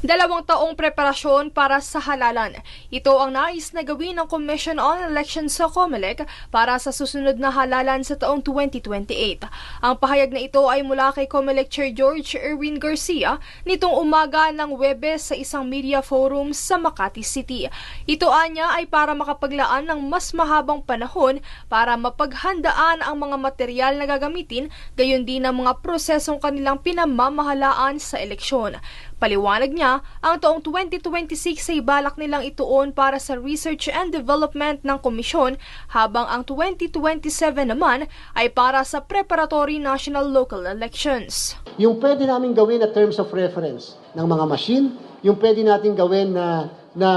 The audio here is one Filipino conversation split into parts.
2 taong preparasyon para sa halalan. Ito ang nais na gawin ng Commission on Elections sa COMELEC para sa susunod na halalan sa taong 2028. Ang pahayag na ito ay mula kay COMELEC Chair George Erwin Garcia nitong umaga ng Huwebes sa isang media forum sa Makati City. Ito anya ay para makapaglaan ng mas mahabang panahon para mapaghandaan ang mga material na gagamitin, gayon din ang mga prosesong kanilang pinamamahalaan sa eleksyon. Paliwanag niya, ang taong 2026 ay balak nilang ituon para sa research and development ng komisyon, habang ang 2027 naman ay para sa preparatory national local elections. Yung pwede namin gawin na terms of reference ng mga machine, yung pwede natin gawin na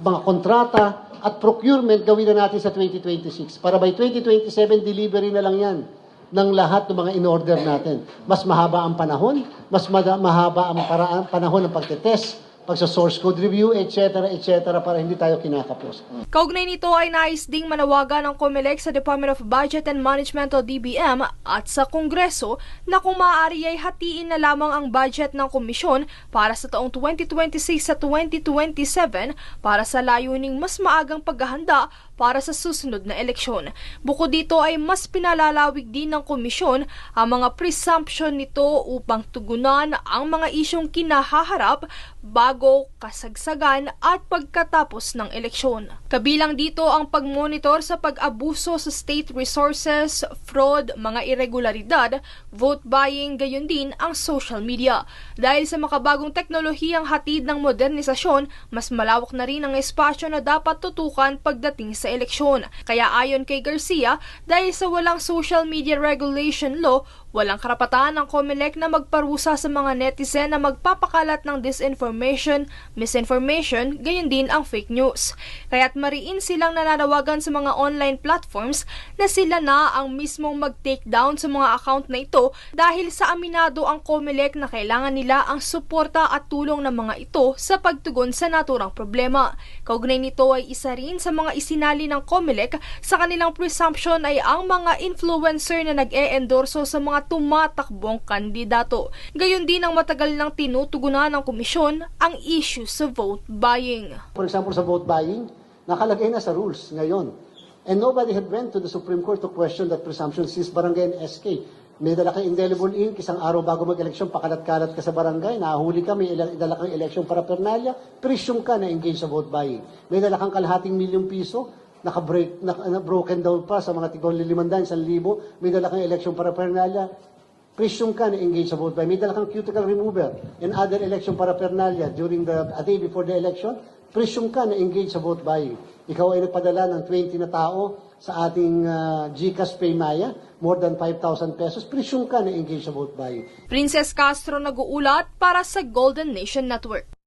mga kontrata at procurement gawin na natin sa 2026. Para by 2027, delivery na lang yan ng lahat ng mga in-order natin. Mas mahaba ang panahon, mas mahaba ang panahon ng pagtetest, pagsa-source code review, etc., para hindi tayo kinakapos. Kaugnay nito ay nais ding manawagan ng COMELEC sa Department of Budget and Management o DBM at sa Kongreso na kung maaari ay hatiin na lamang ang budget ng komisyon para sa taong 2026 sa 2027 para sa layuning mas maagang paghahanda para sa susunod na eleksyon. Bukod dito ay mas pinalalawig din ng komisyon ang mga presumption nito upang tugunan ang mga isyong kinahaharap bago, kasagsagan at pagkatapos ng eleksyon. Kabilang dito ang pagmonitor sa pag-abuso sa state resources, fraud, mga irregularidad, vote buying, gayon din ang social media. Dahil sa makabagong teknolohiyang hatid ng modernisasyon, mas malawak na rin ang espasyo na dapat tutukan pagdating sa eleksyon. Kaya ayon kay Garcia, dahil sa walang social media regulation law, walang karapatan ng COMELEC na magparusa sa mga netizen na magpapakalat ng disinformation, misinformation, gayon din ang fake news. Kaya't mariin silang nananawagan sa mga online platforms na sila na ang mismong mag-take down sa mga account na ito dahil sa aminado ang COMELEC na kailangan nila ang suporta at tulong ng mga ito sa pagtugon sa naturang problema. Kaugnay nito ay isa rin sa mga isinali ng COMELEC sa kanilang presumption ay ang mga influencer na nag-e-endorso sa mga tumatakbong kandidato. Gayon din ang matagal nang tinutugunan ng komisyon ang issue sa vote buying. For example, sa vote buying, nakalagay na sa rules ngayon. And nobody had went to the Supreme Court to question that presumption since barangay and SK. May dala kang indelible ink, isang araw bago mag-eleksyon, pakalat-kalat ka sa barangay, nahuli ka, may dala kang eleksyon paraphernalia, presume ka na engage sa vote buying. May dala kang kalahating milyong piso, broken down pa sa mga tigong 500, 1,000, may dala kang election paraphernalia, presume ka na engage sa vote buying. May dala kang cuticle remover and other election paraphernalia during a day before the election, presume ka na engage sa vote buying. Ikaw ay nagpadala ng 20 na tao sa ating GCash Paymaya, more than 5,000 pesos, presume ka na engage sa vote buying. Princess Castro nag-uulat para sa Golden Nation Network.